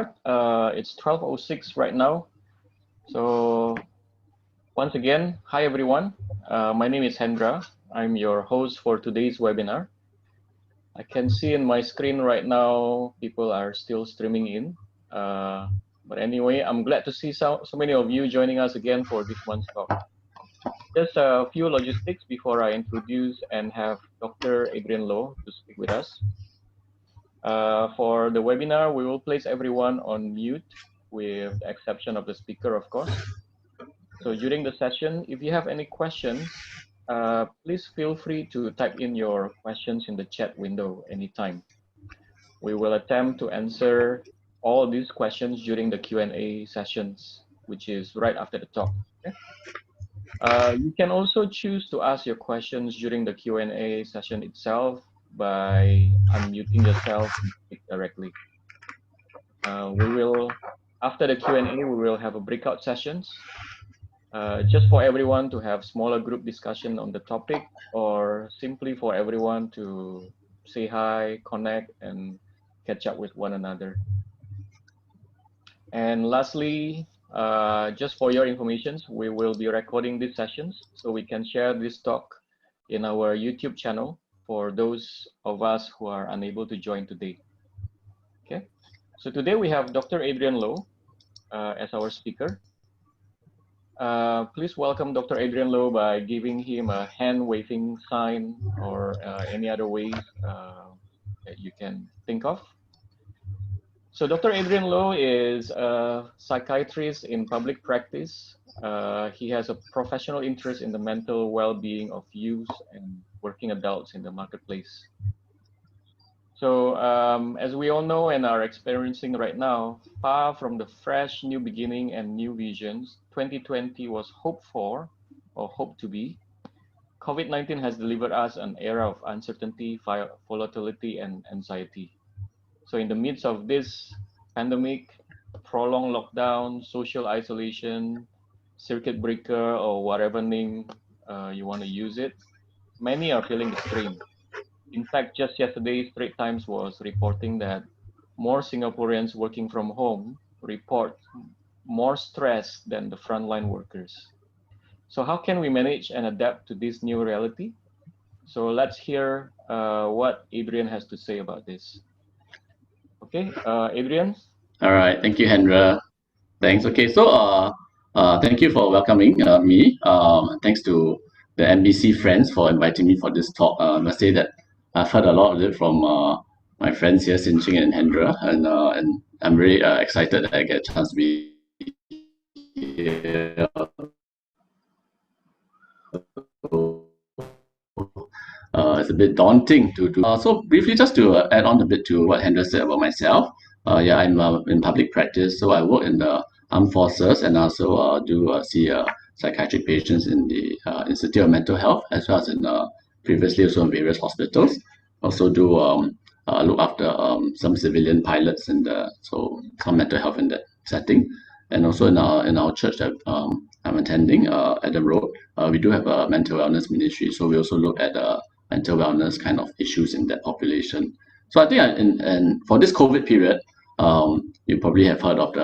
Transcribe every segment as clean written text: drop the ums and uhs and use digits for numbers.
It's 12:06 right now. So once again, hi everyone. My name is Hendra. I'm your host for today's webinar. I can see in my screen right now, people are still streaming in. But anyway, I'm glad to see so many of you joining us again for this month's talk. Just a few logistics before I introduce and have Dr. Adrian Loh to speak with us. For the webinar, we will place everyone on mute with the exception of the speaker, of course. So during the session, if you have any questions, please feel free to type in your questions in the chat window anytime. We will attempt to answer all these questions during the Q&A sessions, which is right after the talk. Okay? You can also choose to ask your questions during the Q&A session itself by unmuting yourself and speak directly. After the Q&A, we will have a breakout sessions just for everyone to have smaller group discussion on the topic, or simply for everyone to say hi, connect, and catch up with one another. And lastly, just for your information, we will be recording these sessions so we can share this talk in our YouTube channel for those of us who are unable to join today. Okay, so today we have Dr. Adrian Loh as our speaker. Please welcome Dr. Adrian Loh by giving him a hand-waving sign or any other ways that you can think of. So Dr. Adrian Loh is a psychiatrist in public practice. He has a professional interest in the mental well-being of youth and working adults in the marketplace. So as we all know and are experiencing right now, far from the fresh new beginning and new visions 2020 was hoped for or hoped to be, COVID-19 has delivered us an era of uncertainty, volatility, and anxiety. So in the midst of this pandemic, prolonged lockdown, social isolation, circuit breaker, or whatever name you want to use it, many are feeling the strain. In fact, just yesterday, Straits Times was reporting that more Singaporeans working from home report more stress than the frontline workers. So how can we manage and adapt to this new reality? So let's hear what Adrian has to say about this. Okay, Adrian? All right, thank you, Hendra. Thanks. Okay, so thank you for welcoming me. Thanks to the NBC friends for inviting me for this talk. I must say that I've heard a lot of it from my friends here, Sin Ching and Hendra, and I'm really excited that I get a chance to be here. It's a bit daunting to do. So briefly, just to add on a bit to what Hendra said about myself. Yeah, I'm in public practice, so I work in the armed forces, and also do see psychiatric patients in the Institute of Mental Health, as well as in previously also in various hospitals. Also do look after some civilian pilots and so some mental health in that setting. And also in our church that I'm attending, Adam Road, we do have a mental wellness ministry. So we also look at mental wellness kind of issues in that population. So I think and for this COVID period, you probably have heard of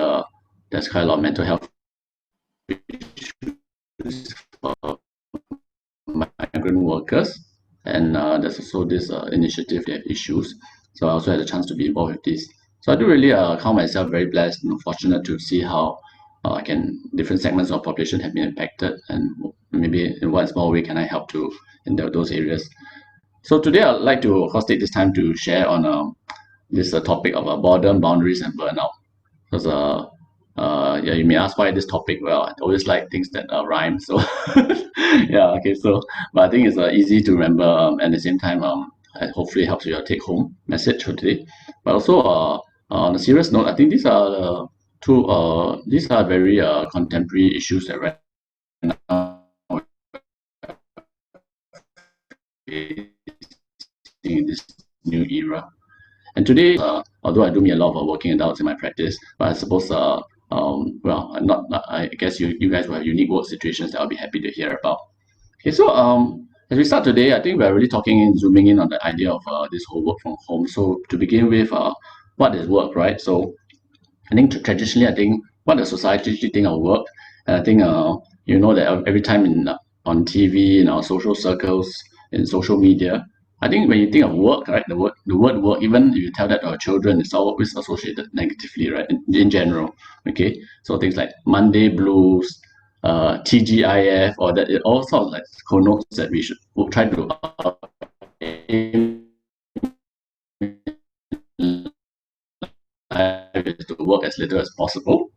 there's quite a lot of mental health issues for migrant workers, and there's also this initiative, they have issues. So I also had a chance to be involved with this. So I do really count myself very blessed and fortunate to see how different segments of population have been impacted, and maybe in what small way can I help to in those areas. So today I'd like to, of course, take this time to share on this topic of boredom, boundaries, and burnout. Because yeah, you may ask why this topic. Well, I always like things that rhyme. So yeah, okay. So, but I think it's easy to remember, and at the same time, hopefully helps you take home message for today. But also, on a serious note, I think these are these are very contemporary issues that right now in this new era. And today, although I do meet a lot of working adults in my practice, but I suppose, well, I guess you guys will have unique work situations that I'll be happy to hear about. Okay, so as we start today, I think we're really zooming in on the idea of this whole work from home. So to begin with, what is work, right? So I think traditionally, I think what the society usually think of work, and I think you know that every time on TV, in our social circles, in social media, I think when you think of work, right, the word work, even if you tell that to our children, it's always associated negatively, right, in general. Okay, so things like Monday blues, TGIF, or that it all sort of like connotes that we should try to aim to work as little as possible.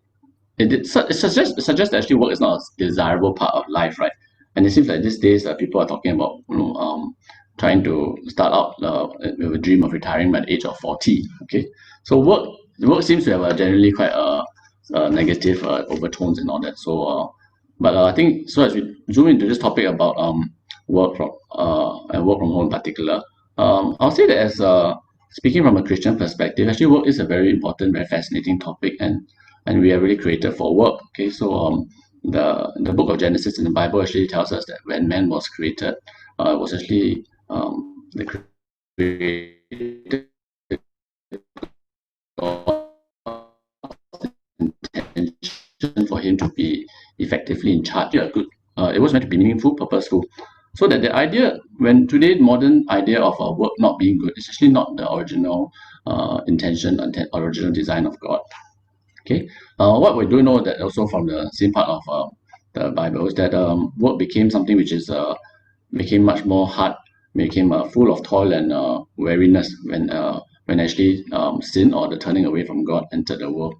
It suggests that actually work is not a desirable part of life, right? And it seems like these days people are talking about trying to start out with a dream of retiring by the age of 40. Okay, so work seems to have generally quite negative overtones and all that. So, but I think so as we zoom into this topic about work from and work from home in particular, I'll say that as speaking from a Christian perspective, actually work is a very important, very fascinating topic, and we are really created for work. Okay, so the book of Genesis in the Bible actually tells us that when man was created, it was actually the creator intention for him to be effectively in charge. Yeah, good. It was meant to be meaningful, purposeful. So that the idea, when today modern idea of work not being good, is actually not the original intention and original design of God. Okay, what we do know that also from the same part of the Bible is that work became something which is became much more hard, became full of toil and weariness when actually sin or the turning away from God entered the world.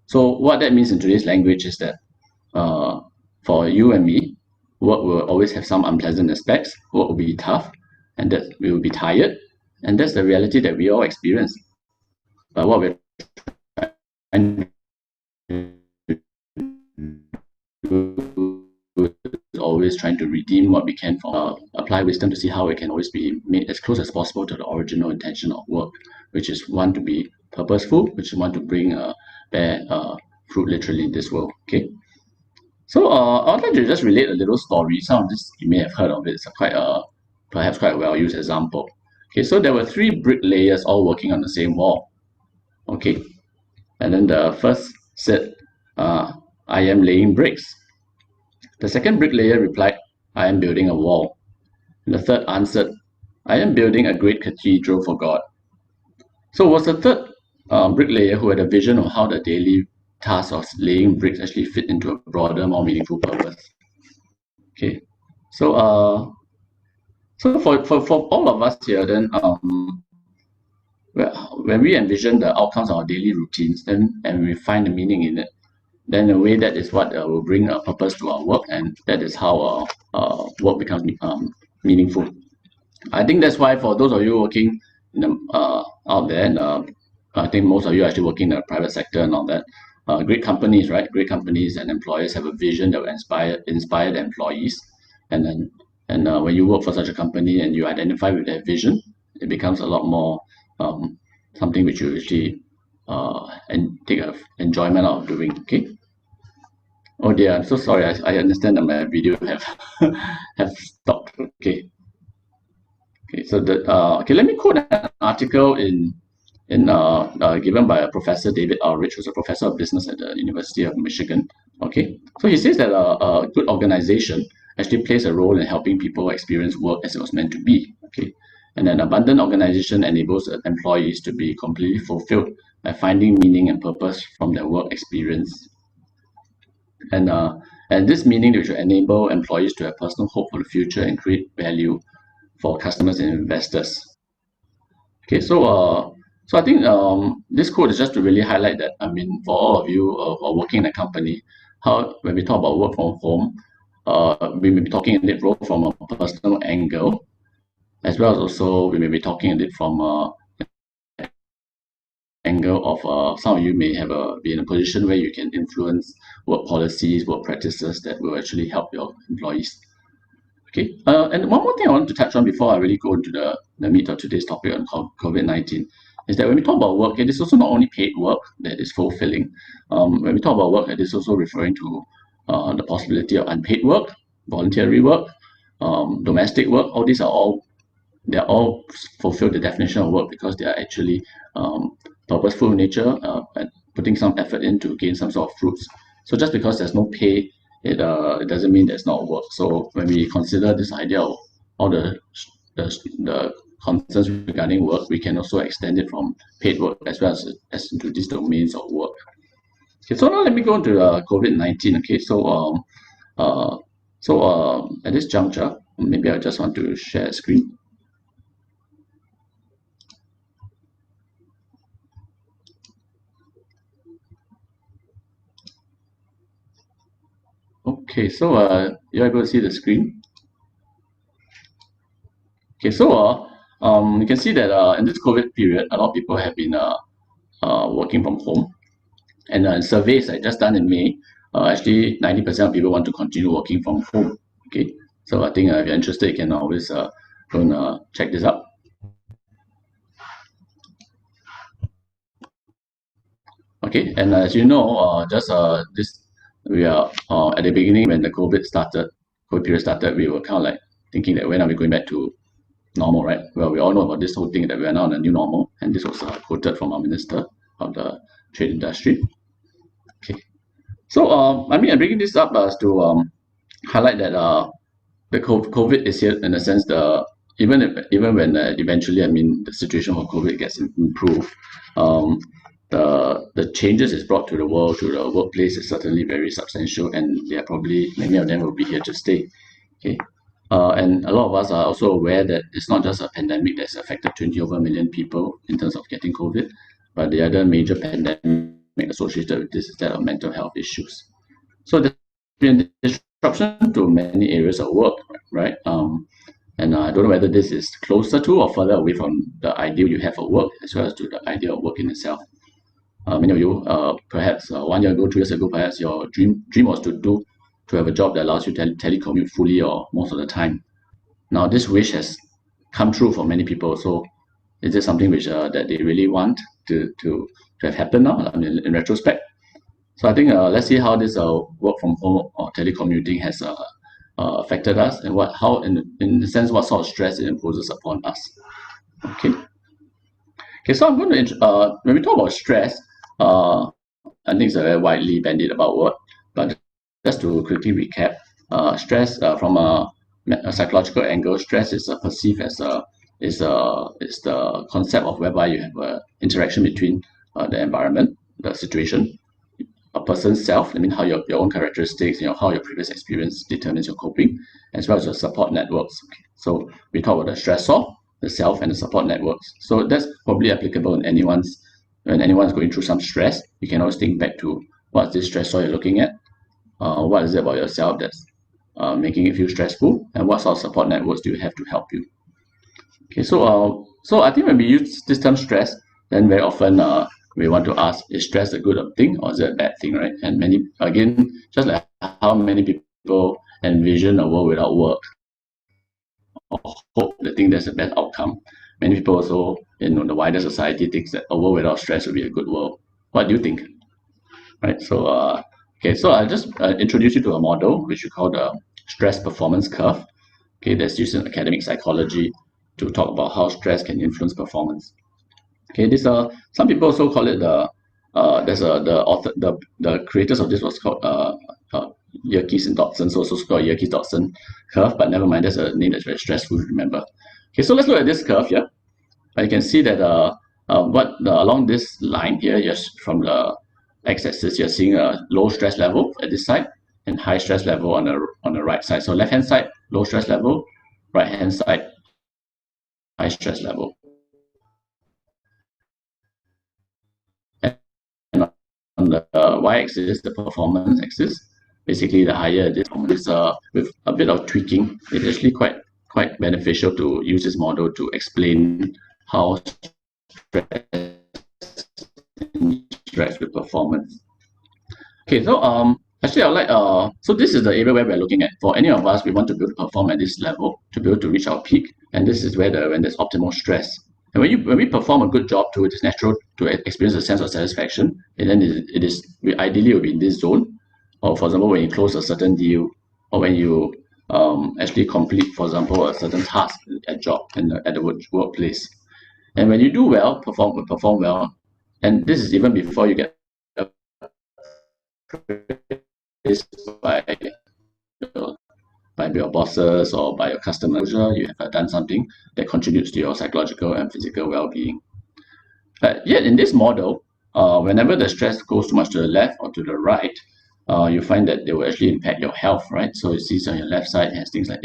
So what that means in today's language is that uh, for you and me, work will always have some unpleasant aspects. Work will be tough, and that we will be tired, and that's the reality that we all experience. But what we're trying is always trying to redeem what we can from apply wisdom to see how it can always be made as close as possible to the original intention of work, which is one to be purposeful, which is one to bring bear fruit literally in this world. Okay. So I'd like to just relate a little story. Some of this you may have heard of it. It's a quite perhaps quite a well-used example. Okay, so there were three bricklayers all working on the same wall. Okay, and then the first said, "I am laying bricks." The second bricklayer replied, "I am building a wall." And the third answered, "I am building a great cathedral for God." So it was the third bricklayer who had a vision of how the daily task of laying bricks actually fit into a broader, more meaningful purpose. Okay, so for all of us here, then when we envision the outcomes of our daily routines, then and we find the meaning in it, then in a way that is what will bring a purpose to our work, and that is how work becomes meaningful. I think that's why for those of you working in the, out there, and I think most of you are actually working in the private sector and all that. Great companies, right? Great companies and employers have a vision that will inspire the employees, and then when you work for such a company and you identify with that vision, it becomes a lot more something which you actually and take a enjoyment out of doing. Okay. Oh dear, I'm so sorry. I understand that my video have have stopped. Okay. Okay, so okay, let me quote an article given by a Professor David Ulrich, who's a professor of business at the University of Michigan. Okay, so he says that a good organization actually plays a role in helping people experience work as it was meant to be. Okay, and an abundant organization enables employees to be completely fulfilled by finding meaning and purpose from their work experience. And this meaning which will enable employees to have personal hope for the future and create value for customers and investors. Okay, so I think this quote is just to really highlight that. I mean, for all of you who are working in a company, how when we talk about work from home, we may be talking a bit from a personal angle, as well as also we may be talking a bit from angle of some of you may have be in a position where you can influence work policies, work practices that will actually help your employees. Okay, and one more thing I want to touch on before I really go into the meat of today's topic on COVID-19 is that when we talk about work, it is also not only paid work that is fulfilling. When we talk about work, it is also referring to the possibility of unpaid work, voluntary work, domestic work. All these are all they're all fulfill the definition of work because they are actually purposeful in nature putting some effort in to gain some sort of fruits. So just because there's no pay, it doesn't mean there's not work. So when we consider this idea of all the concerns regarding work, we can also extend it from paid work as well as into these domains of work. Okay, so now let me go into COVID-19. Okay, at this juncture, maybe I just want to share a screen. Okay, so you're able to see the screen. Okay, so you can see that in this COVID period, a lot of people have been working from home. And surveys I just done in May, actually 90% of people want to continue working from home. Okay, so I think if you're interested, you can always go and check this out. Okay, and as you know, we are at the beginning when the COVID period started, we were kind of like thinking that when are we going back to normal, right? Well, we all know about this whole thing that we are now in a new normal, and this was quoted from our Minister of the Trade Industry. Okay, so I'm bringing this up as to highlight that the COVID is here in a sense. Even when eventually, the situation for COVID gets improved, the changes it's brought to the world, to the workplace, is certainly very substantial, and many of them will be here to stay. Okay, and a lot of us are also aware that it's not just a pandemic that's affected 20 over million people in terms of getting COVID, but the other major pandemic associated with this is that of mental health issues. So there's been disruption to many areas of work, right? And I don't know whether this is closer to or further away from the ideal you have of work, as well as to the idea of work in itself. Many of you, perhaps 1 year ago, 2 years ago, perhaps your dream was to have a job that allows you to telecommute fully or most of the time. Now, this wish has come true for many people. So, is this something which that they really want to have happen now? In retrospect. So I think let's see how this work from home or telecommuting has affected us, and how in the sense what sort of stress it imposes upon us. Okay. So I'm going to when we talk about stress, I think it's a very widely bandied about word, but just to quickly recap, stress from a psychological angle, stress is perceived as is the concept of whereby you have an interaction between the environment, the situation, a person's self, how your own characteristics, how your previous experience determines your coping, as well as your support networks. Okay. So we talk about the stressor, the self, and the support networks. So that's probably applicable when anyone's going through some stress. You can always think back to what's this stressor you're looking at, what is it about yourself that's making it feel stressful, and what sort of support networks do you have to help you. Okay, so I think when we use this term stress, then very often we want to ask, is stress a good thing or is it a bad thing, right? And just like how many people envision a world without work or hope they think there's a bad outcome, many people also in the wider society thinks that a world without stress would be a good world. What do you think? Right. So I'll just introduce you to a model which we call the stress performance curve. Okay, that's used in academic psychology to talk about how stress can influence performance. Okay, this some people also call it the creators of this was called Yerkes and Dodson, so also called Yerkes-Dodson curve, but never mind, that's a name that's very stressful to remember. Okay, so let's look at this curve here. You can see that along this line here, yes, from the x-axis, you're seeing a low stress level at this side and high stress level on the right side. So left hand side, low stress level, right hand side, high stress level. And on the y-axis, the performance axis, basically the higher it is, with a bit of tweaking, it's actually quite beneficial to use this model to explain how stress interacts with performance. Okay, so actually I would like so this is the area where we're looking at. For any of us, we want to be able to perform at this level, to be able to reach our peak, and this is when there's optimal stress. And when we perform a good job it is natural to experience a sense of satisfaction, and then we ideally will be in this zone. Or for example, when you close a certain deal, or when you actually complete, for example, a certain task at the workplace. And when you do well, perform well, and this is even before you get by your, by your bosses or by your customers. You have done something that contributes to your psychological and physical well-being. But yet in this model, whenever the stress goes too much to the left or to the right, you find that they will actually impact your health, right? So you see on your left side, it has things like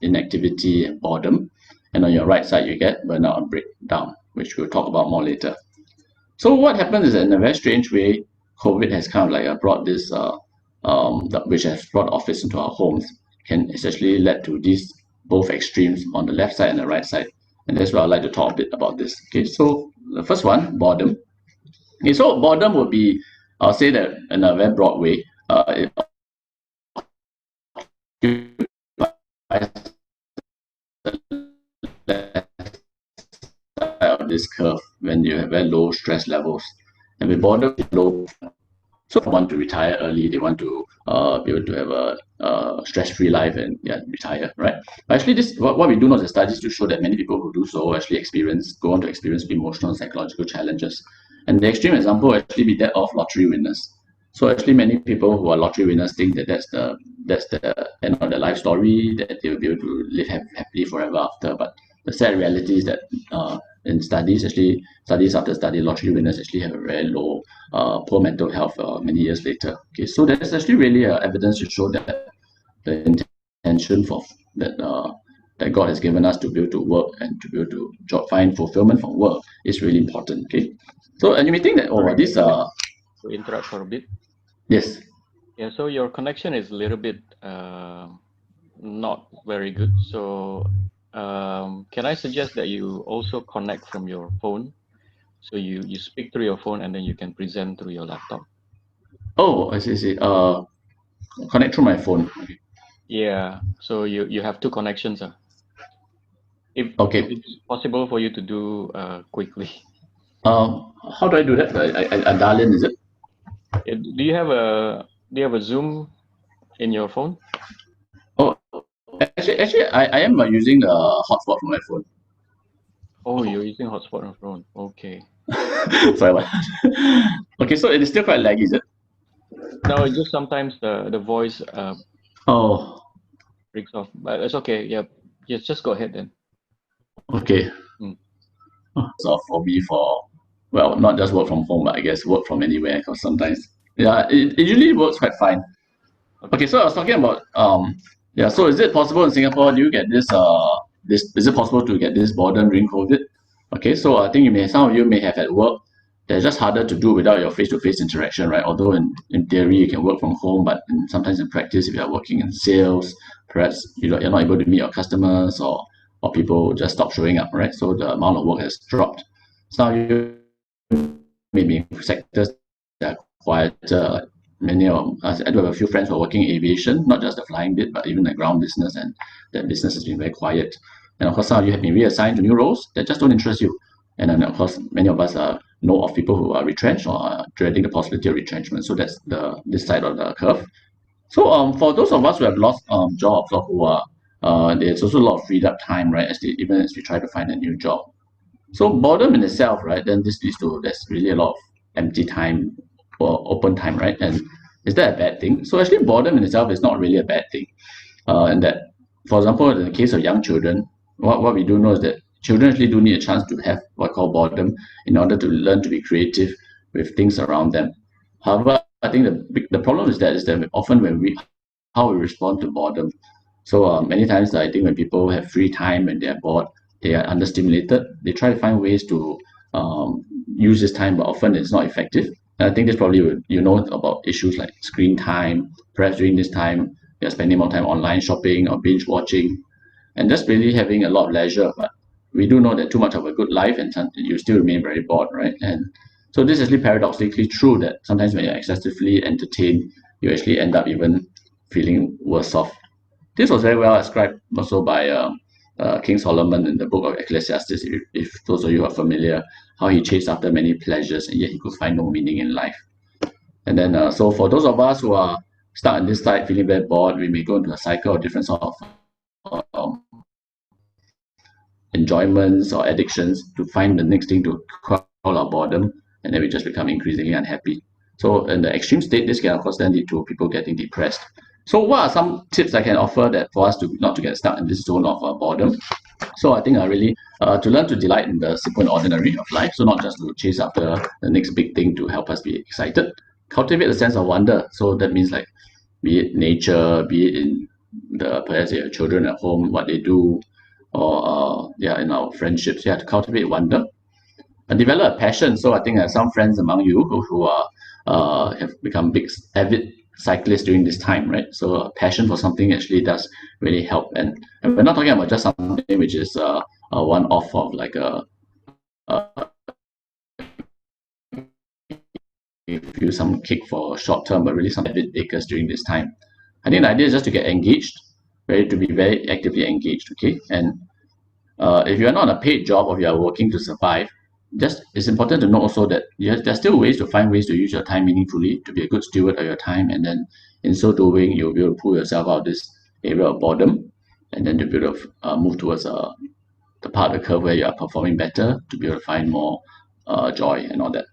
inactivity and boredom. And on your right side, you get burnout and breakdown, which we'll talk about more later. So what happens is that in a very strange way, COVID has kind of like brought this, which has brought office into our homes, can essentially led to these both extremes on the left side and the right side. And that's why I'd like to talk a bit about this. Okay, so the first one, boredom. Okay, so boredom would be, I'll say that in a very broad way, it occupies the left side of this curve when you have very low stress levels. And with boredom low, so they want to retire early, they want to be able to have a stress-free life and retire, right? But actually, this what we do know is the studies to show that many people who do so actually go on to experience emotional and psychological challenges. And the extreme example will actually be that of lottery winners. So actually, many people who are lottery winners think that that's the end of their life story, that they will be able to live happily forever after. But the sad reality is that in studies after study, lottery winners actually have a very low, poor mental health many years later. Okay, so there's actually really evidence to show that the intention for that God has given us to be able to work and to be able to find fulfillment from work is really important. Okay, so and you may think that Sorry, this to interrupt for a bit. Yes. Yeah, so your connection is a little bit not very good. So can I suggest that you also connect from your phone? So you speak through your phone and then you can present through your laptop. Oh, I see. Connect through my phone. Okay. Yeah, so you have two connections. If Okay. it's possible for you to do quickly. How do I do that? I dial in, is it? Do you have a Zoom in your phone? Oh, actually, I am using the hotspot from my phone. Oh, you're using hotspot on your phone. Okay. Sorry, what? Okay, so it is still quite laggy, is it? No, it's just sometimes the voice Oh, breaks off, but it's okay. Yeah, yes, just go ahead then. okay. Mm, So for me, well, not just work from home, but I guess work from anywhere. Because sometimes, yeah, it usually works quite fine. Okay, okay. so I was talking about yeah. So is it possible in Singapore? Do you get this? Is it possible to get this boredom during COVID? Okay, so I think some of you may have at work. That's just harder to do without your face-to-face interaction, right? Although in theory you can work from home, but sometimes in practice, if you are working in sales, perhaps you're not able to meet your customers, or people just stop showing up, right? So the amount of work has dropped. Some of you maybe sectors that are quieter, like many of us. I do have a few friends who are working in aviation, not just the flying bit, but even the ground business, and that business has been very quiet. And of course, some of you have been reassigned to new roles that just don't interest you. And then, of course, many of us know of people who are retrenched or are dreading the possibility of retrenchment. So that's this side of the curve. So for those of us who have lost jobs or who are there's also a lot of freed up time, right? Even as we try to find a new job. So boredom in itself, right? Then this leads to there's really a lot of empty time or open time, right? And is that a bad thing? So actually, boredom in itself is not really a bad thing. And that, for example, in the case of young children, what we do know is that children actually do need a chance to have what I call boredom in order to learn to be creative with things around them. However, I think the problem is that often when we how we respond to boredom. So many times I think when people have free time and they're bored, they are understimulated. They try to find ways to use this time, but often it's not effective. And I think this probably you know about issues like screen time. Perhaps during this time they're spending more time online shopping or binge watching, and just really having a lot of leisure. But we do know that too much of a good life and you still remain very bored, right? And so this is actually paradoxically true that sometimes when you're excessively entertained, you actually end up even feeling worse off. This was very well ascribed also by King Solomon in the book of Ecclesiastes, if those of you are familiar, how he chased after many pleasures and yet he could find no meaning in life. And then, so for those of us who are stuck on this side, feeling very bored, we may go into a cycle of different sort of enjoyments or addictions to find the next thing to quell our boredom, and then we just become increasingly unhappy. So in the extreme state, this can of course then lead to people getting depressed. So what are some tips I can offer that for us to not to get stuck in this zone of boredom? So I think I really to learn to delight in the simple and ordinary of life. So not just to chase after the next big thing to help us be excited. Cultivate a sense of wonder. So that means like be it nature, be it in the perhaps your children at home, what they do, or in our friendships. You have to cultivate wonder and develop a passion. So I think some friends among you who are have become big avid cyclists during this time, right? So a passion for something actually does really help. And we're not talking about just something which is a one-off of like a give you some kick for short term, but really some avid bakers during this time. I think the idea is just to get engaged, ready to be very actively engaged. Okay, and if you're not on a paid job or you are working to survive, just it's important to know also that there's still ways to find ways to use your time meaningfully, to be a good steward of your time, and then in so doing, you'll be able to pull yourself out of this area of boredom, and then to be able to move towards the part of the curve where you are performing better, to be able to find more joy and all that.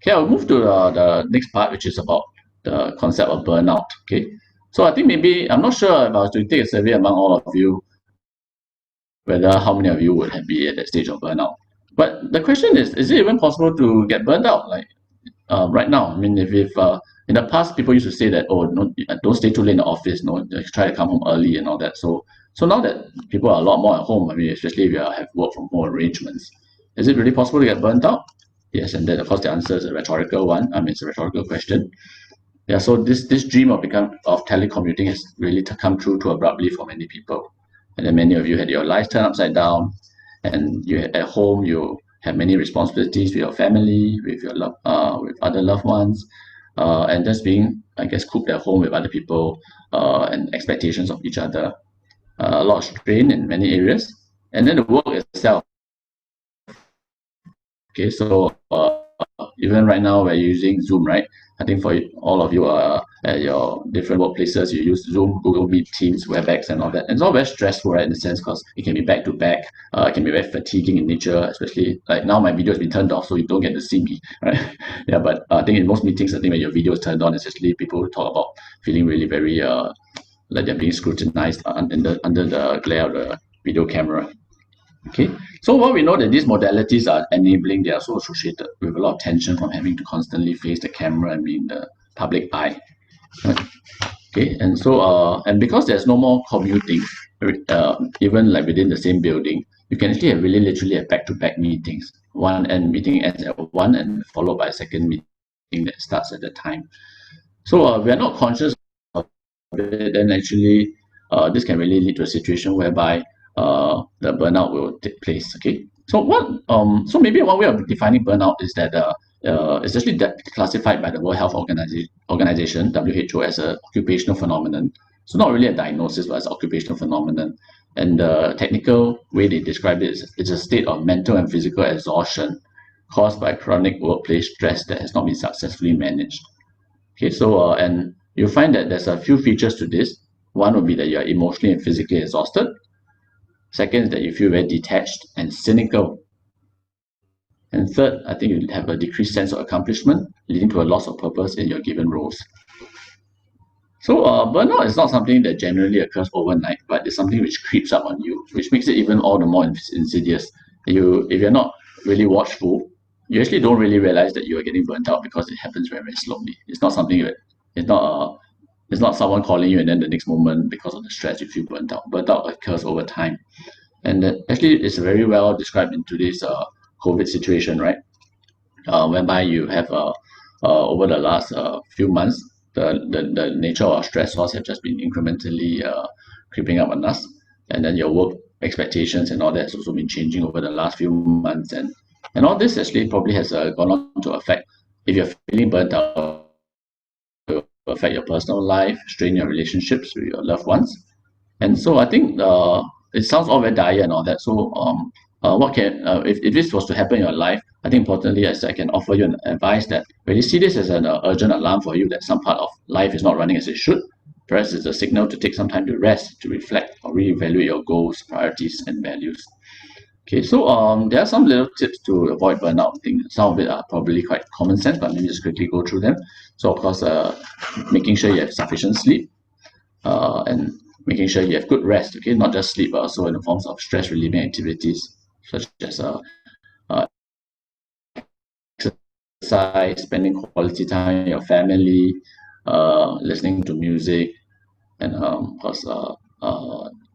Okay, I'll move to the next part, which is about the concept of burnout. Okay, so I think maybe I'm not sure if I was to take a survey among all of you, whether how many of you would have be at that stage of burnout. But the question is it even possible to get burned out like right now? I mean, if in the past people used to say that, oh, no, don't stay too late in the office, no, try to come home early and all that. So now that people are a lot more at home, I mean, especially if you have work from home arrangements, is it really possible to get burnt out? Yes, and then of course the answer is a rhetorical one. I mean, it's a rhetorical question. Yeah, so this dream of telecommuting has really come true too abruptly for many people. And then many of you had your lives turned upside down, and you at home you have many responsibilities with your family, with your with other loved ones, and just being, I guess, cooped at home with other people and expectations of each other. A lot of strain in many areas, and then the work itself. Okay, so even right now we're using Zoom, right? I think for all of you at your different workplaces, you use Zoom, Google Meet, Teams, WebEx, and all that. And it's all very stressful, right? In a sense, because it can be back to back. It can be very fatiguing in nature, especially like now my video has been turned off, so you don't get to see me, right? Yeah, but I think in most meetings, I think when your video is turned on, especially people talk about feeling really very like they're being scrutinized under the glare of the video camera. Okay, so what we know that these modalities are enabling, they are also associated with a lot of tension from having to constantly face the camera and be in the public eye. Right? Okay, and so and because there's no more commuting, even like within the same building, you can actually have really literally have back-to-back meetings. One and meeting ends at one and followed by a second meeting that starts at the time. So we are not conscious of it, then actually this can really lead to a situation whereby the burnout will take place. Okay, so so maybe one way of defining burnout is that it's actually classified by the World Health Organization (WHO) as an occupational phenomenon. So not really a diagnosis, but it's an occupational phenomenon. And the technical way they describe it is it's a state of mental and physical exhaustion caused by chronic workplace stress that has not been successfully managed. Okay, so and you'll find that there's a few features to this. One would be that you're emotionally and physically exhausted. Second is that you feel very detached and cynical. And third, I think you have a decreased sense of accomplishment, leading to a loss of purpose in your given roles. So burnout is not something that generally occurs overnight, but it's something which creeps up on you, which makes it even all the more insidious. If you're not really watchful, you actually don't really realize that you are getting burnt out because it happens very, very slowly. It's not something that it's not someone calling you and then the next moment because of the stress you feel burnt out. Burnt out occurs over time. And actually, it's very well described in today's COVID situation, right? Whereby you have over the last few months, the nature of our stressors have just been incrementally creeping up on us, and then your work expectations and all that has also been changing over the last few months, and all this actually probably has gone on to affect, if you're feeling burnt out, to affect your personal life, strain your relationships with your loved ones. And so I think it sounds all very dire and all that. So what can if this was to happen in your life, I think importantly, as I can offer you an advice that when you see this as an urgent alarm for you that some part of life is not running as it should, perhaps it's a signal to take some time to rest, to reflect or reevaluate your goals, priorities, and values. Okay, so there are some little tips to avoid burnout. I think some of it are probably quite common sense, but maybe just quickly go through them. So of course, making sure you have sufficient sleep, and making sure you have good rest. Okay, not just sleep, but also in the forms of stress relieving activities such as exercise, spending quality time with your family, listening to music, and of course,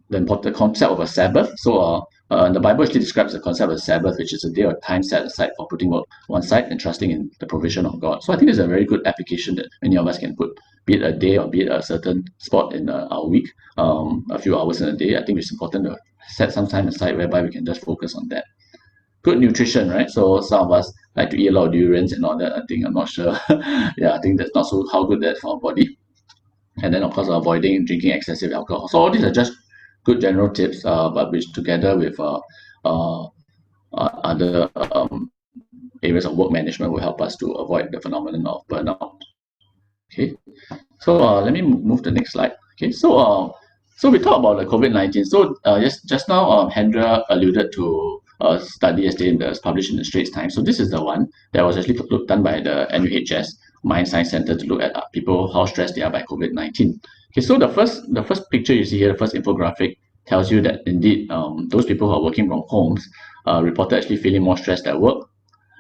the important concept of a Sabbath. So, the Bible actually describes the concept of a Sabbath, which is a day or time set aside for putting work one side and trusting in the provision of God. So, I think it's a very good application that many of us can put, be it a day or be it a certain spot in our week, a few hours in a day. I think it's important to set some time aside whereby we can just focus on that. Good nutrition, right? So some of us like to eat a lot of durians and all that. I think I'm not sure. Yeah, I think that's not so how good that's for our body. And then of course avoiding drinking excessive alcohol. So all these are just good general tips, but which together with uh, other areas of work management will help us to avoid the phenomenon of burnout. Okay, so let me move to the next slide. Okay, so we talk about the COVID-19. So just now, Hendra alluded to a study yesterday that was published in the Straits Times. So this is the one that was actually done by the NUHS Mind Science Center to look at people how stressed they are by COVID-19. Okay, so the first picture you see here, the first infographic tells you that indeed those people who are working from homes reported actually feeling more stressed at work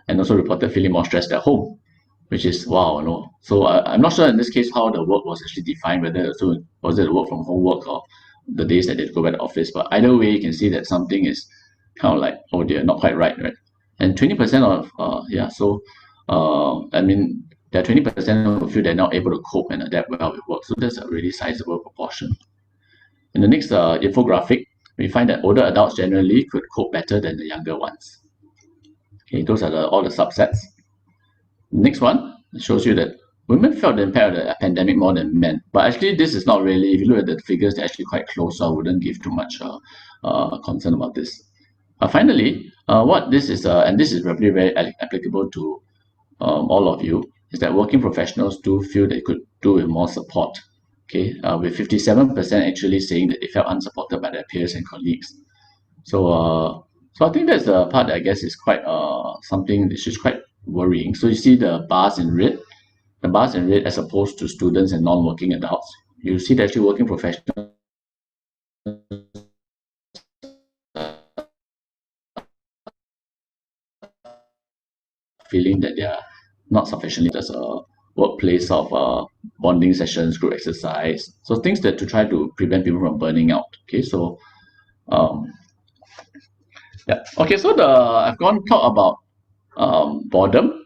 and also reported feeling more stressed at home, which is wow, you know. So I'm not sure in this case how the work was actually defined, whether so was it work from home work or the days that they go back to the office. But either way, you can see that something is kind of like, oh dear, not quite right, right? And 20% of yeah, so I mean there are 20% of you that are not able to cope and adapt well with work. So that's a really sizable proportion. In the next infographic, we find that older adults generally could cope better than the younger ones. Okay, those are all the subsets. Next one shows you that women felt the impact of the pandemic more than men. But actually, this is not really, if you look at the figures, they're actually quite close, so I wouldn't give too much concern about this. Finally, what this is, and this is probably very applicable to all of you, is that working professionals do feel they could do with more support. Okay, with 57% actually saying that they felt unsupported by their peers and colleagues. So, so I think that's the part that I guess is quite something that's just quite worrying. So you see the bars in red as opposed to students and non-working adults. You see that actually working professionals feeling that they are not sufficiently as a workplace of bonding sessions, group exercise. So things that to try to prevent people from burning out. Okay, so um, yeah. Okay, so I've gone talk about boredom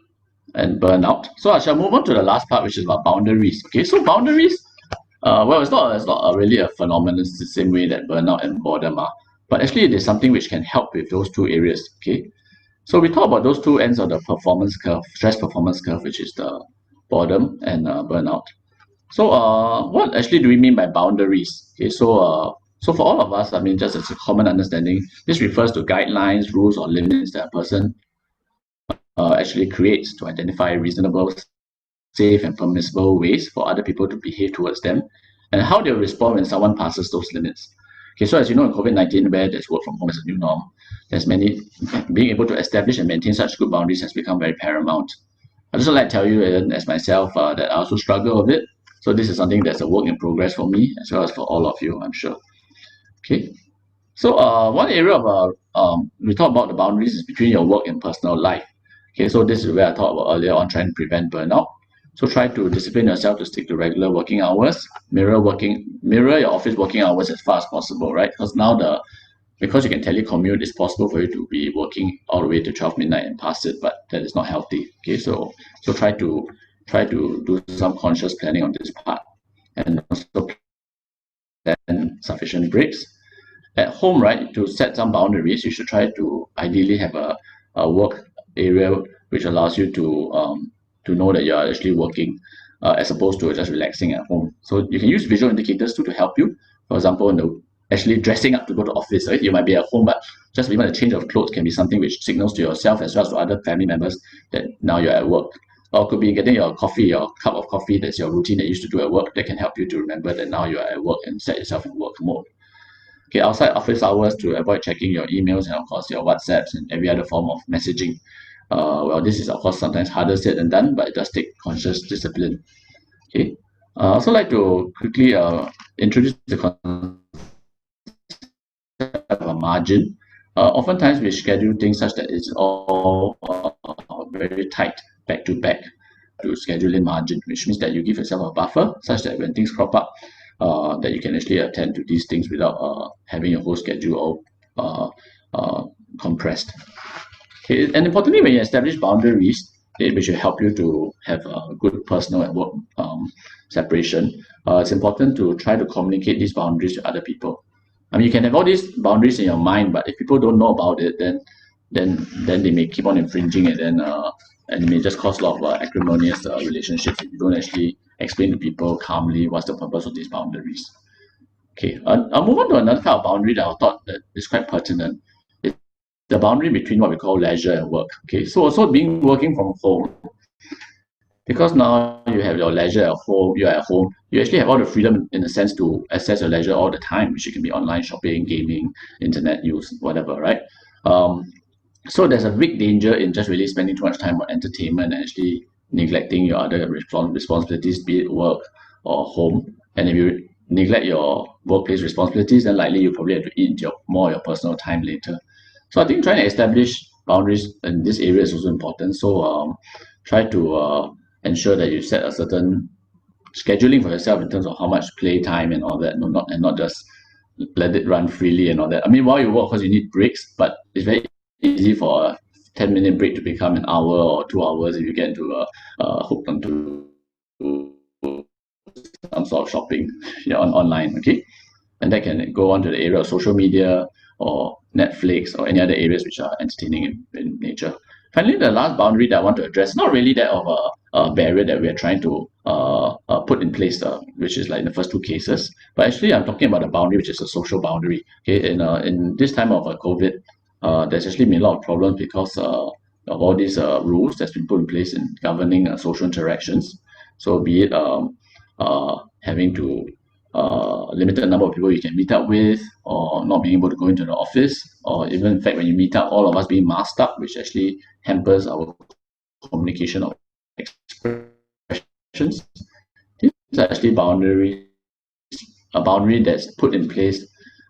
and burnout. So I shall move on to the last part, which is about boundaries. Okay, so boundaries, well, it's not really a phenomenon the same way that burnout and boredom are, but actually it is something which can help with those two areas. Okay, so we talk about those two ends of the performance curve, stress performance curve, which is the boredom and burnout. So what actually do we mean by boundaries? Okay, so for all of us, I mean, just as a common understanding, this refers to guidelines, rules, or limits that a person actually creates to identify reasonable, safe, and permissible ways for other people to behave towards them, and how they'll respond when someone passes those limits. Okay, so as you know, in COVID-19, where there's work from home as a new norm, there's many being able to establish and maintain such good boundaries has become very paramount. I just like to tell you, as myself, that I also struggle with it. So this is something that's a work in progress for me, as well as for all of you, I'm sure. Okay. So one area of we talk about the boundaries is between your work and personal life. Okay, so this is where I talked about earlier on trying to prevent burnout. So try to discipline yourself to stick to regular working hours, mirror your office working hours as far as possible, right? Because you can telecommute, it's possible for you to be working all the way to 12 midnight and past it, but that is not healthy. Okay, so try to do some conscious planning on this part, and also plan sufficient breaks at home, right, to set some boundaries. You should try to ideally have a work area which allows you to know that you are actually working, as opposed to just relaxing at home. So you can use visual indicators to help you. For example, actually dressing up to go to office, right? You might be at home, but just even a change of clothes can be something which signals to yourself as well as to other family members that now you're at work. Or it could be getting your coffee, your cup of coffee, that's your routine that you used to do at work, that can help you to remember that now you are at work and set yourself in work mode. Okay, outside office hours to avoid checking your emails and of course your WhatsApps and every other form of messaging. Well, this is of course sometimes harder said than done, but it does take conscious discipline. Okay. I also like to quickly introduce the concept of a margin. Oftentimes we schedule things such that it's all very tight back to back to schedule in margin, which means that you give yourself a buffer such that when things crop up, that you can actually attend to these things without having your whole schedule all compressed. Okay, and importantly, when you establish boundaries, which will help you to have a good personal and work separation, it's important to try to communicate these boundaries to other people. I mean, you can have all these boundaries in your mind, but if people don't know about it, then they may keep on infringing it, and it may just cause a lot of acrimonious relationships if you don't actually explain to people calmly what's the purpose of these boundaries. Okay, I'll move on to another kind of boundary that I thought that is quite pertinent. It's the boundary between what we call leisure and work. Okay, so also being working from home, because now you have your leisure at home, you're at home, you actually have all the freedom in a sense to access your leisure all the time, which it can be online shopping, gaming, internet use, whatever, right? Um, so there's a big danger in just really spending too much time on entertainment and actually neglecting your other responsibilities, be it work or home. And if you neglect your workplace responsibilities, then likely you probably have to eat more of your personal time later. So I think trying to establish boundaries in this area is also important. So try to ensure that you set a certain scheduling for yourself in terms of how much play time and all that, not just let it run freely and all that. I mean, while you work, of course, you need breaks, but it's very easy for a 10-minute break to become an hour or 2 hours if you get into hooked onto some sort of shopping online, okay? And that can go on to the area of social media or Netflix or any other areas which are entertaining in nature. Finally, the last boundary that I want to address, not really that of a barrier that we are trying to put in place, which is like in the first two cases, but actually I'm talking about a boundary which is a social boundary. Okay, in this time of COVID, there's actually been a lot of problems because of all these rules that's been put in place in governing social interactions. So be it having to limited number of people you can meet up with, or not being able to go into the office, or even in fact when you meet up, all of us being masked up, which actually hampers our communication of expressions. These are actually boundaries, a boundary that's put in place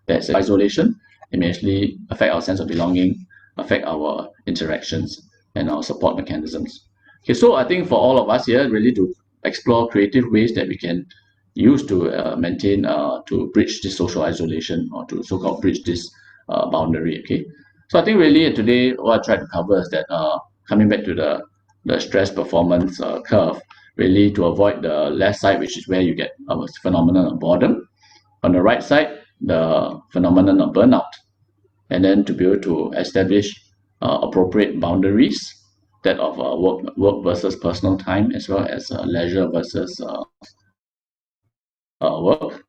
that's isolation. It may actually affect our sense of belonging, affect our interactions and our support mechanisms. Okay, so I think for all of us here, really to explore creative ways that we can use to maintain, to bridge this social isolation or to so-called bridge this boundary. Okay, so I think really today what I tried to cover is that coming back to the stress performance curve, really to avoid the left side, which is where you get a phenomenon of boredom. On the right side, the phenomenon of burnout, and then to be able to establish appropriate boundaries, that of work versus personal time, as well as leisure versus work.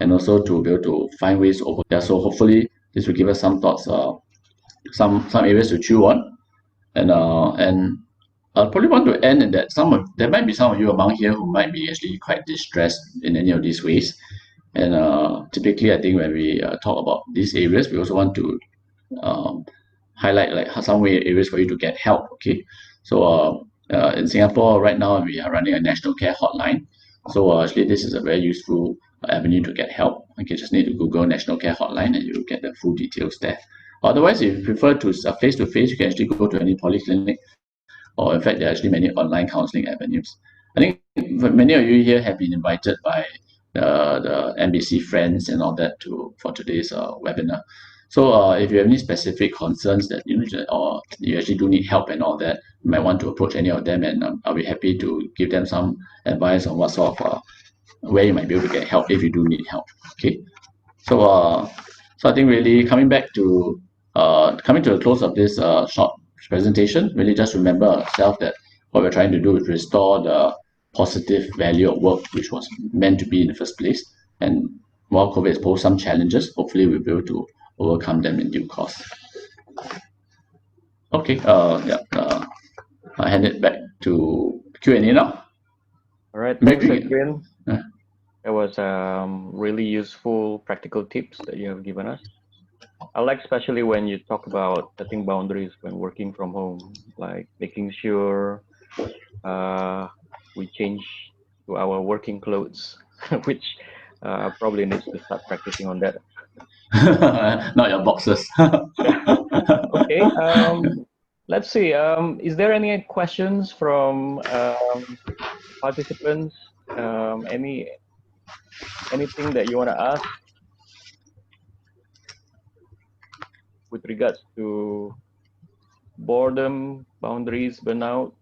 And also to be able to find ways over there. So hopefully this will give us some thoughts, some areas to chew on, and I'll probably want to end in that there might be some of you among here who might be actually quite distressed in any of these ways. And typically, I think when we talk about these areas, we also want to um, highlight like some way areas for you to get help. Okay, so in Singapore right now we are running a national care hotline. So actually, this is a very useful avenue to get help. Okay, just need to Google national care hotline and you get the full details there. Otherwise, if you prefer to face to face, you can actually go to any polyclinic, or in fact, there are actually many online counseling avenues. I think many of you here have been invited by the NBC friends and all that for today's webinar. So if you have any specific concerns that or you actually do need help and all that, you might want to approach any of them, and I'll be happy to give them some advice on what sort of where you might be able to get help if you do need help. Okay, so so I think really coming to the close of this short presentation, really just remember ourselves that what we're trying to do is restore the positive value of work, which was meant to be in the first place. And while COVID has posed some challenges, hopefully we'll be able to overcome them in due course. Okay, I hand it back to Q&A now. All right, thanks, Maybe. Adrian. That was really useful practical tips that you have given us. I like especially when you talk about setting boundaries when working from home, like making sure uh, we change to our working clothes, which probably needs to start practicing on that. Not your boxes. Yeah. Okay. Let's see. Is there any questions from participants? Anything that you want to ask with regards to boredom, boundaries, burnout?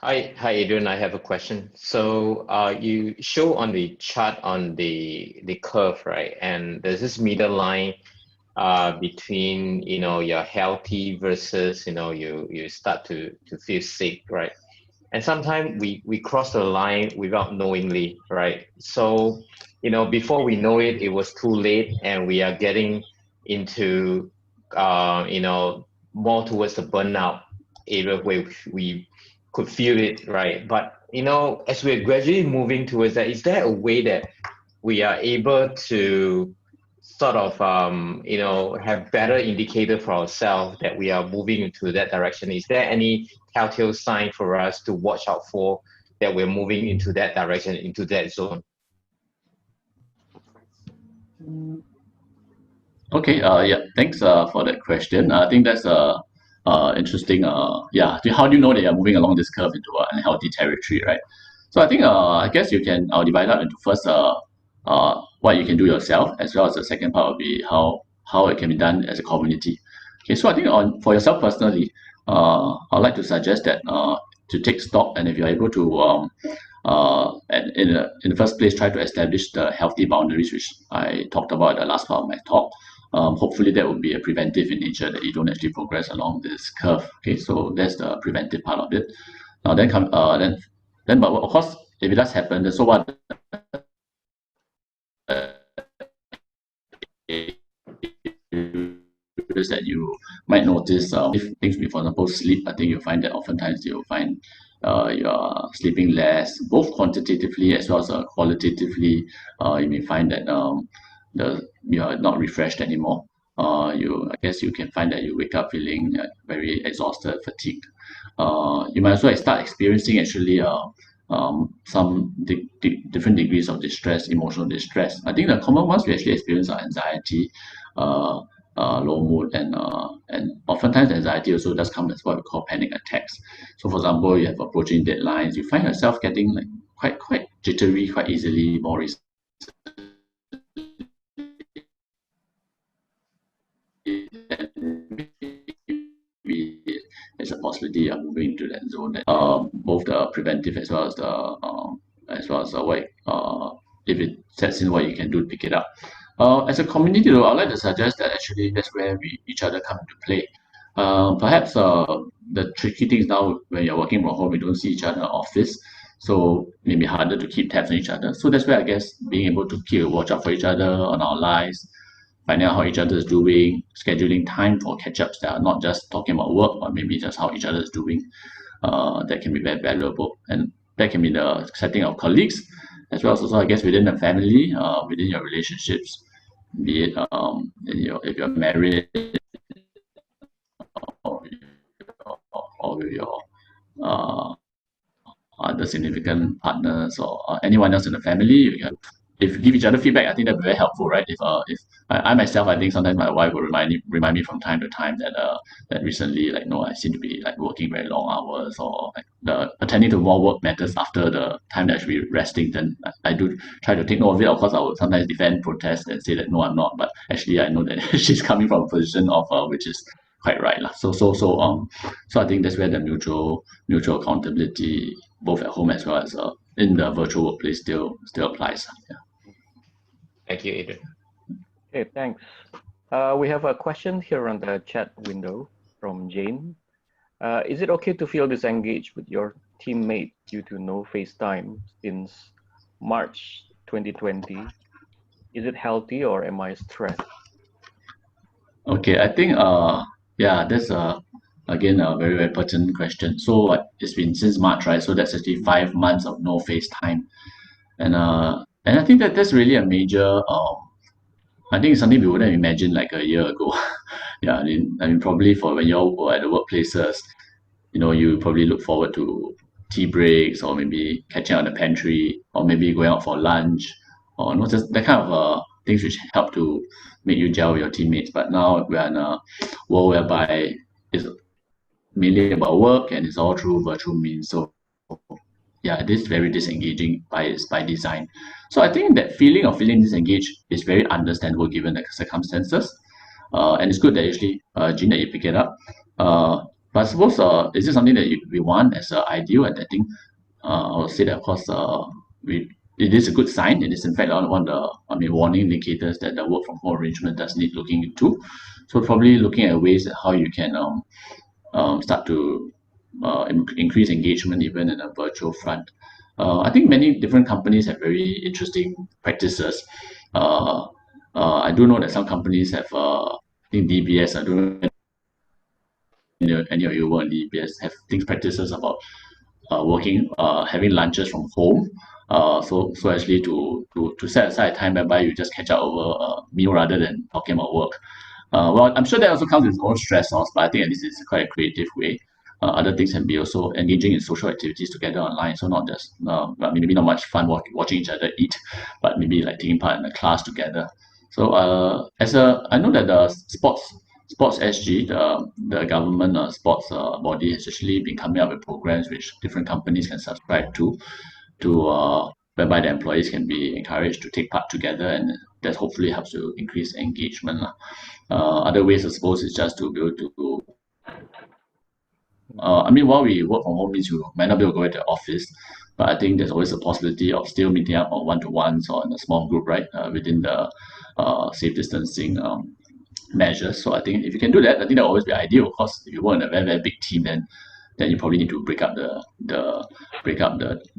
Hi, Adrian. I have a question. So, you show on the chart on the curve, right? And there's this middle line between, you're healthy versus, you start to feel sick, right? And sometimes we cross the line without knowingly, right? So, before we know it, it was too late, and we are getting into, more towards the burnout area where we could feel it, right? But as we're gradually moving towards that, is there a way that we are able to sort of have better indicator for ourselves that we are moving into that direction? Is there any telltale sign for us to watch out for that we're moving into that direction, into that zone? Okay, yeah, thanks for that question. I think that's interesting. Yeah, how do you know that you're moving along this curve into unhealthy territory, right? So I think I guess you can divide up into first what you can do yourself, as well as the second part will be how it can be done as a community. Okay, so I think for yourself personally, I'd like to suggest that to take stock, and if you're able to and in the first place, try to establish the healthy boundaries, which I talked about in the last part of my talk. Hopefully that would be a preventive in nature, that you don't actually progress along this curve. Okay, so that's the preventive part of it. Now then, but of course, if it does happen, then so what? Is that you might notice if things, for example, sleep. I think you'll find that oftentimes you'll find you're sleeping less, both quantitatively as well as qualitatively. You may find that you're not refreshed anymore. I guess you can find that you wake up feeling very exhausted, fatigued. You might also start experiencing actually some different degrees of distress, emotional distress. I think the common ones we actually experience are anxiety, uh, low mood, and oftentimes anxiety also does come as what we call panic attacks. So, for example, you have approaching deadlines, you find yourself getting like quite jittery quite easily, more there's a possibility of moving into that zone. That both the preventive as well as what if it sets in, what you can do to pick it up. As a community, though, I'd like to suggest that actually that's where each other come into play. Perhaps the tricky thing is now when you're working from home, we don't see each other in the office, so maybe harder to keep tabs on each other. So that's where I guess being able to keep a watch out for each other on our lives, finding out how each other is doing, scheduling time for catch-ups that are not just talking about work, but maybe just how each other is doing. That can be very valuable, and that can be the setting of colleagues, as well as also I guess within the family, within your relationships, be it if you're married or, with your uh, other significant partners or anyone else in the family. If you give each other feedback, I think that'd be very helpful, right? If I myself, I think sometimes my wife will remind me from time to time that that recently, like, no, I seem to be like working very long hours, or like attending to more work matters after the time that I should be resting. Then I do try to take note of it. Of course, I would sometimes defend, protest, and say that no, I'm not. But actually, I know that she's coming from a position of which is quite right, lah. So I think that's where the mutual accountability, both at home as well as in the virtual workplace, still applies. Yeah. Thank you, Adrian. Okay, thanks. We have a question here on the chat window from Jane. Is it okay to feel disengaged with your teammate due to no FaceTime since March 2020? Is it healthy or am I stressed? Okay, I think yeah, that's again, a very, very pertinent question. So it's been since March, right? So that's actually 5 months of no FaceTime. And I think that that's really a major, I think it's something we wouldn't imagine like a year ago. Yeah, I mean, probably for when you're at the workplaces, you probably look forward to tea breaks or maybe catching out in the pantry or maybe going out for lunch or not just that kind of things which help to make you gel with your teammates. But now we're in a world whereby it's mainly about work and it's all through virtual means. So yeah, it is very disengaging by design. So I think that feeling of feeling disengaged is very understandable given the circumstances. And it's good that actually, Gene, that you pick it up. But I suppose, is it something that we want as an ideal? And I think I would say that, of course, it is a good sign. It is, in fact, one of the warning indicators that the work from home arrangement does need looking into. So probably looking at ways that how you can start to increase engagement even in a virtual front. I think many different companies have very interesting practices. I do know that some companies have, I think DBS, I don't know any of you work in DBS, have things practices about working, having lunches from home. So actually to set aside time whereby you just catch up over a meal rather than talking about work. Well, I'm sure that also comes with its own stress source, but I think at least it's quite a creative way. Other things can be also engaging in social activities together online. So not just, maybe not much fun watching each other eat, but maybe like taking part in a class together. So I know that the Sports SG, the government sports body, has actually been coming up with programs which different companies can subscribe to whereby the employees can be encouraged to take part together, and that hopefully helps to increase engagement. Other ways, I suppose, is just to be able to. While we work from home means you might not be able to go to the office, but I think there's always a possibility of still meeting up on one-to-ones or in a small group, right, within the safe distancing measures. So I think if you can do that, I think that will always be ideal. Of course, if you work in a very, very big team, then you probably need to break up the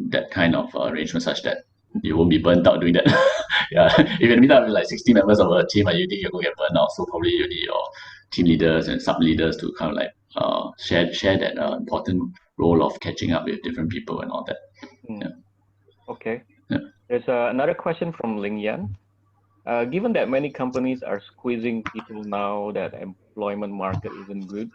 that kind of arrangement such that you won't be burnt out doing that. Yeah, if you meet up with like 60 members of a team and you think you're going to get burnt out, so probably you need your team leaders and sub leaders to kind of like share that important role of catching up with different people and all that. Yeah. Okay. Yeah. There's another question from Ling Yan. Given that many companies are squeezing people now that employment market isn't good,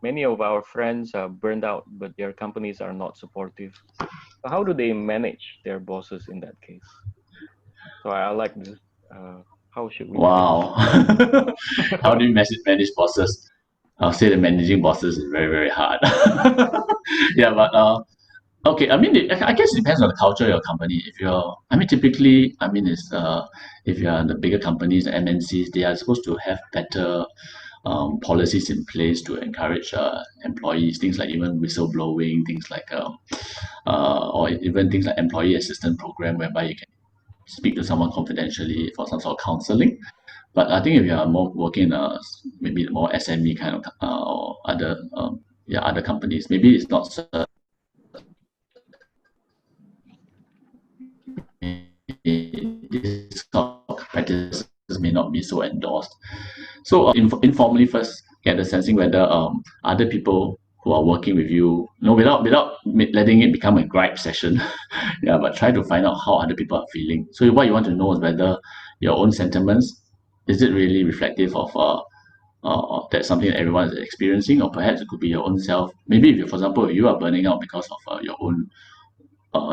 many of our friends are burned out, but their companies are not supportive. So how do they manage their bosses in that case? So I like this. How should we manage? Wow. How do you manage bosses? I'll say that managing bosses is very, very hard. Yeah, but okay. I guess it depends on the culture of your company. If you're, typically, it's if you're in the bigger companies, the MNCs, they are supposed to have better policies in place to encourage employees. Things like even whistleblowing, things like or even things like employee assistance program, whereby you can speak to someone confidentially for some sort of counseling. But I think if you are more working in maybe more SME kind of or other companies, maybe it's not so, this kind of practices may not be so endorsed. So informally first get the sensing whether other people who are working with you, without letting it become a gripe session, yeah, but try to find out how other people are feeling. So what you want to know is whether your own sentiments, is it really reflective of that's something that everyone is experiencing, or perhaps it could be your own self. Maybe if you, for example, you are burning out because of your own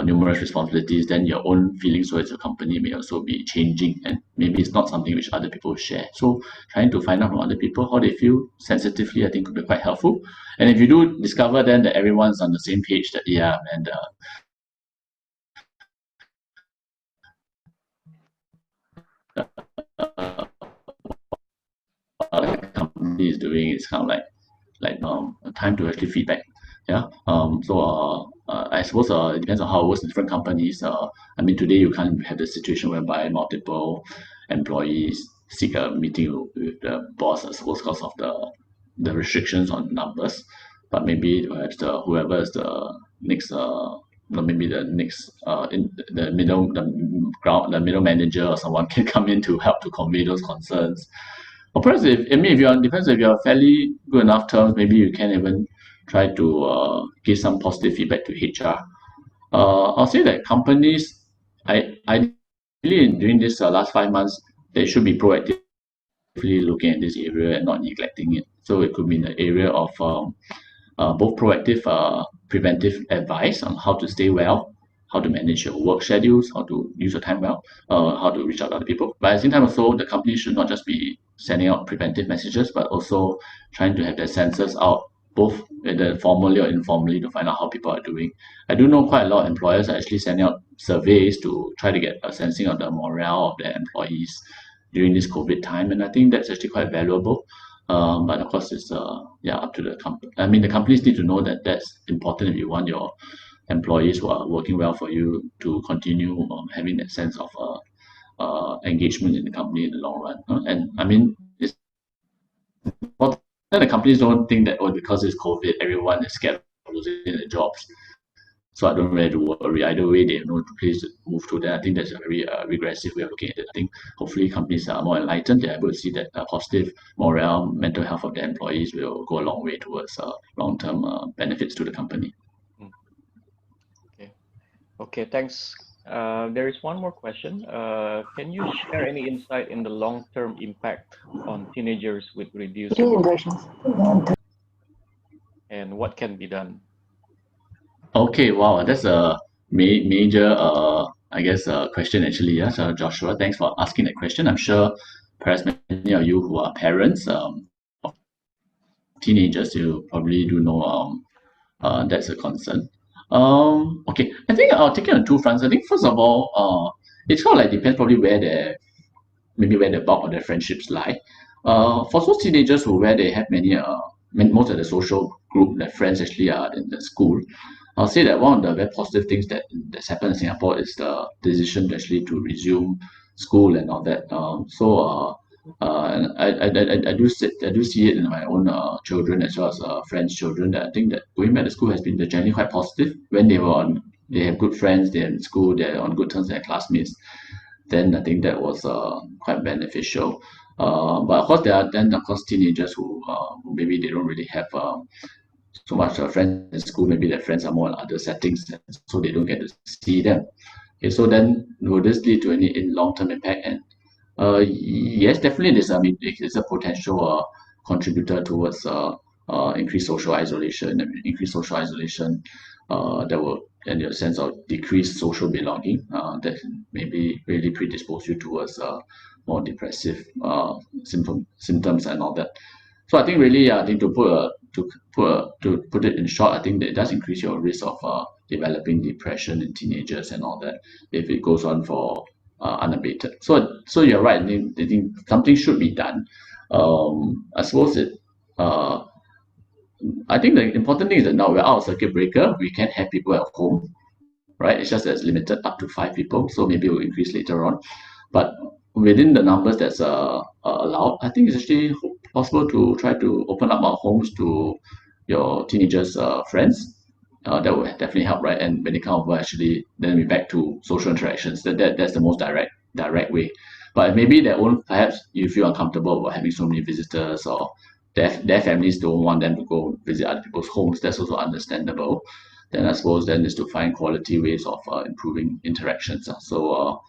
numerous responsibilities, then your own feelings towards your company may also be changing, and maybe it's not something which other people share. So trying to find out from other people how they feel sensitively, I think, could be quite helpful. And if you do discover then that everyone's on the same page, that yeah, and the company is doing, it's kind of like time to actually feedback. Yeah. I suppose it depends on how it works in different companies. Today you can't have the situation whereby multiple employees seek a meeting with the boss, I suppose, because of the restrictions on numbers. But maybe perhaps whoever is the next maybe the next in the middle manager or someone can come in to help to convey those concerns. Or perhaps if you're depends if you're fairly good enough terms, maybe you can even try to give some positive feedback to HR. I'll say that companies, ideally during this last 5 months, they should be proactively looking at this area and not neglecting it. So it could be in the area of both proactive, preventive advice on how to stay well, how to manage your work schedules, how to use your time well, how to reach out to other people. But at the same time, also the company should not just be sending out preventive messages, but also trying to have their sensors out, both either formally or informally, to find out how people are doing. I do know quite a lot of employers are actually sending out surveys to try to get a sensing of the morale of their employees during this COVID time, and I think that's actually quite valuable. But of course, it's up to the company. I mean, the companies need to know that that's important if you want your employees who are working well for you to continue having that sense of engagement in the company in the long run. And I mean, it's important that the companies don't think that, oh, because it's COVID, everyone is scared of losing their jobs. So I don't really worry. Either way, they have no place to move to. Then I think that's a very regressive way of looking at it. I think hopefully companies are more enlightened. They're able to see that positive morale, mental health of their employees will go a long way towards long-term benefits to the company. Okay, thanks. There is one more question. Can you share any insight in the long-term impact on teenagers with reduced and what can be done? Okay, wow, that's a major, I guess, question actually. Yeah, so Joshua, thanks for asking that question. I'm sure perhaps many of you who are parents of teenagers, you probably do know that's a concern. Okay, I think I'll take it on two fronts. I think first of all, it sort of like depends probably maybe where the bulk of their friendships lie. For those teenagers where they have most of the social group, their friends actually are in the school. I'll say that one of the very positive things that's happened in Singapore is the decision actually to resume school and all that. I do see it in my own children as well as friends' children, that I think that going back to school has been generally quite positive. When they have good friends, they're in school, they're on good terms with their classmates, then I think that was quite beneficial. But of course, there are then of course teenagers who maybe they don't really have so much friends in school. Maybe their friends are more in other settings, so they don't get to see them. Okay, so then will this lead to any long-term impact? And yes, definitely it is. I mean, it's a potential contributor towards increased social isolation. Increased social isolation that will, in a sense of decreased social belonging, that maybe really predispose you towards more depressive symptoms and all that. So I think really, I think to put it in short, I think that it does increase your risk of developing depression in teenagers and all that if it goes on for unabated. So you're right. I think something should be done. I suppose I think the important thing is that now we're out of circuit breaker. We can have people at home, right? It's just that it's limited up to 5 people, so maybe it will increase later on. But within the numbers that's allowed, I think it's actually possible to try to open up our homes to your teenagers' friends. That would definitely help, right? And when they come over, actually, then we're back to social interactions. That's the most direct way. But maybe perhaps you feel uncomfortable about having so many visitors, or their families don't want them to go visit other people's homes. That's also understandable. Then I suppose then is to find quality ways of improving interactions. So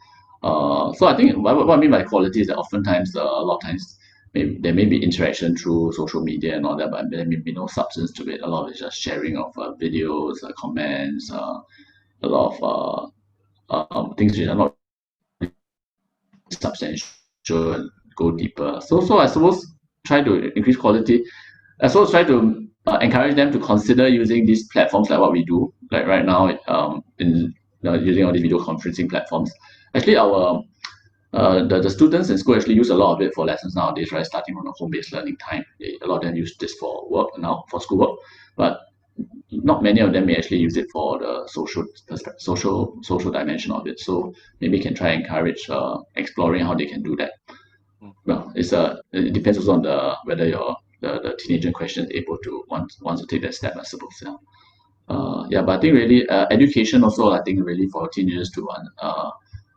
I think what I mean by quality is that oftentimes, a lot of times, there may be interaction through social media and all that, but there may be no substance to it. A lot of it's just sharing of videos, comments, a lot of things which are not substantial and go deeper. So I suppose try to increase quality. I suppose try to encourage them to consider using these platforms like what we do, like right now, in using all these video conferencing platforms. Actually, the students in school actually use a lot of it for lessons nowadays, right? Starting from the home-based learning time, a lot of them use this for work now, for schoolwork, but not many of them may actually use it for the social dimension of it. So maybe you can try and encourage exploring how they can do that. Well, it depends also on whether the teenager in question is able to wants to take that step, I suppose. But I think really education also, I think really for teenagers to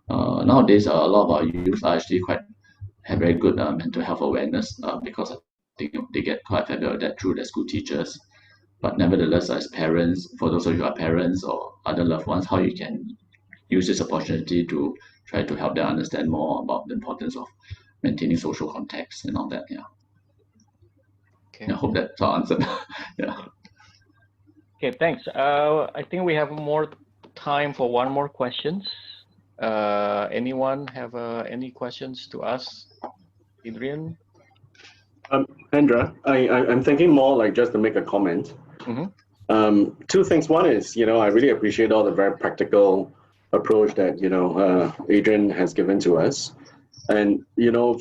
nowadays a lot of our youth are actually quite have very good mental health awareness because I think they get quite a fair bit of that through their school teachers. But nevertheless, as parents, for those of you who are parents or other loved ones, how you can use this opportunity to try to help them understand more about the importance of maintaining social contacts and all that. Yeah. Okay. I hope that's answered. Yeah. Okay, thanks. I think we have more time for one more questions. Anyone have any questions to ask Adrian? Andra, I'm thinking more like just to make a comment. Two things. One is, I really appreciate all the very practical approach that, Adrian has given to us. And,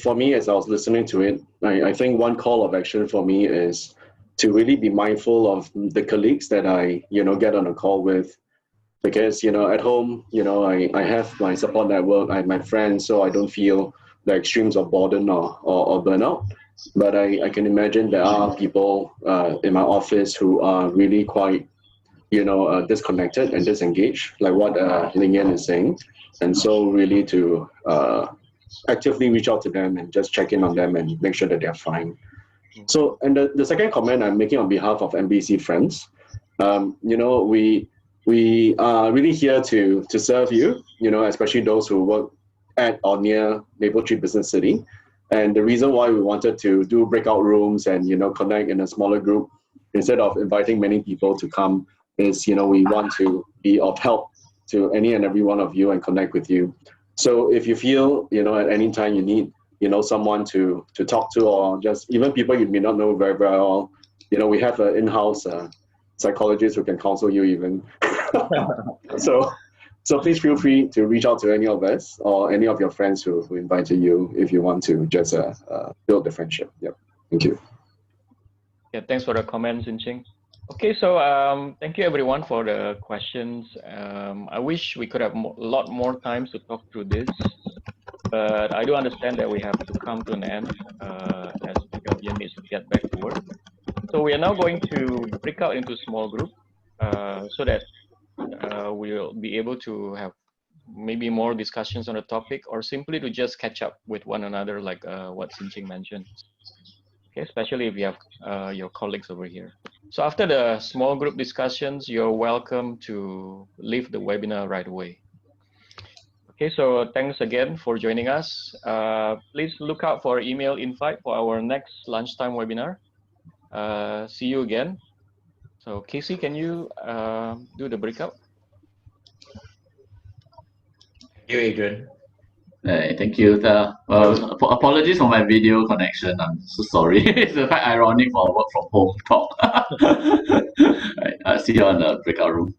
for me, as I was listening to it, I think one call of action for me is to really be mindful of the colleagues that I, get on a call with. Because, at home, I have my support network, I have my friends, so I don't feel the extremes of boredom or burnout. But I can imagine there are people in my office who are really quite, disconnected and disengaged, like what Ling Yan is saying. And so really to actively reach out to them and just check in on them and make sure that they're fine. So, and the second comment I'm making on behalf of MBC friends, we are really here to serve you, especially those who work at or near Maple Tree Business City. And the reason why we wanted to do breakout rooms and, connect in a smaller group instead of inviting many people to come is, we want to be of help to any and every one of you and connect with you. So if you feel, at any time you need, someone to talk to, or just even people you may not know very, very well, we have an in-house psychologist who can counsel you even. So please feel free to reach out to any of us or any of your friends who invited you if you want to just build the friendship. Yep. Thank you. Yeah, thanks for the comments, Ching. Okay, so thank you everyone for the questions. I wish we could have a lot more time to talk through this, but I do understand that we have to come to an end as Ian needs to get back to work. So we are now going to break out into small group so that we'll be able to have maybe more discussions on the topic, or simply to just catch up with one another, like what Ching mentioned. Okay, especially if you have your colleagues over here. So after the small group discussions, you're welcome to leave the webinar right away. Okay, so thanks again for joining us. Please look out for email invite for our next lunchtime webinar. See you again. So Casey, can you do the breakout? Thank you, Adrian. Hey, thank you. Apologies for my video connection. I'm so sorry. It's quite ironic for work from home talk. Right, I'll see you on the breakout room.